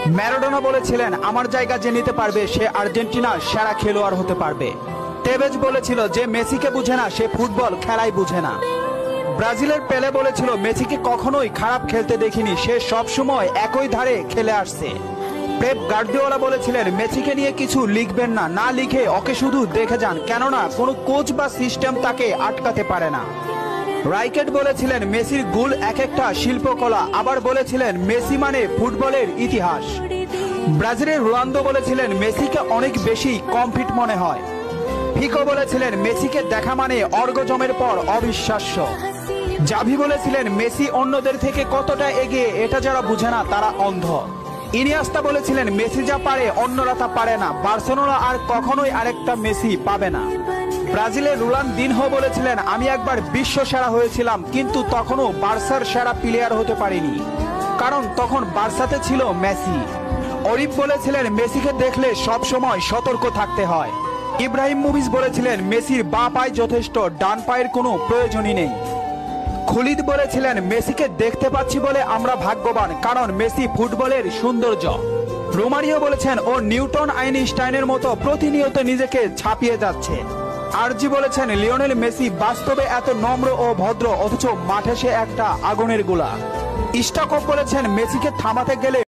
Maradona বলেছিলেন আমার জায়গা যে নিতে পারবে সে আর্জেন্টিনার সেরা খেলোয়াড় হতে পারবে। টেভেজ বলেছিল যে মেসিকে বুঝে না সে ফুটবল খেলাই বুঝে না। ব্রাজিলের পেলে বলেছিল মেসিকে কখনোই খারাপ খেলতে দেখিনি, সে সবসময় একই ধারে খেলে আসছে। পেপ গার্দিওলা বলেছিলেন মেসিকে নিয়ে কিছু লিখবেন না, না লিখে ওকে শুধু দেখে যান, কেননা কোনো কোচ বা সিস্টেম তাকে আটকাতে পারে না। রাইকেট বলেছিলেন মেসির গোল এক একটা শিল্পকলা, আবার বলেছিলেন মেসি মানে ফুটবলের ইতিহাস। ব্রাজিলের রোনালদো বলেছিলেন মেসিকে অনেক বেশি কমফিট মনে হয়। ফিকো বলেছিলেন মেসিকে দেখা মানে অর্গজমের পর অবিশ্বাস্য। জাভি বলেছিলেন মেসি অন্যদের থেকে কতটা এগিয়ে এটা যারা বুঝে না তারা অন্ধ। ইনিয়েস্তা বলেছিলেন মেসি যা পারে অন্যরা তা পারে না, বার্সেলোনা আর কখনোই আরেকটা মেসি পাবে না। ব্রাজিলের রোনালদিনহো বলেছিলেন আমি একবার বিশ্ব সেরা হয়েছিলাম, কিন্তু তখনও বার্সার সেরা প্লেয়ার হতে পারিনি, কারণ তখন বার্সাতে ছিল মেসি। অরিফ বলেছিলেন মেসিকে দেখলে সব সময় সতর্ক থাকতে হয়। ইব্রাহিমোভিচ বলেছিলেন মেসির বাঁ পায়ে যথেষ্ট, ডান পায়ের কোনো প্রয়োজনই নেই। খুলিদ বলেছিলেন মেসিকে দেখতে পাচ্ছি বলে আমরা ভাগ্যবান, কারণ মেসি ফুটবলের সৌন্দর্য। রোমারিও বলেছেন ও নিউটন আইনস্টাইনের মতো প্রতিনিয়ত নিজেকে ছাপিয়ে যাচ্ছে। আরজি বলেছেন লিওনেল মেসি বাস্তবে এত নম্র ও ভদ্র, অথচ মাঠে সে একটা আগুনের গোলা। স্টাকপ বলেছেন মেসিকে থামাতে গেলে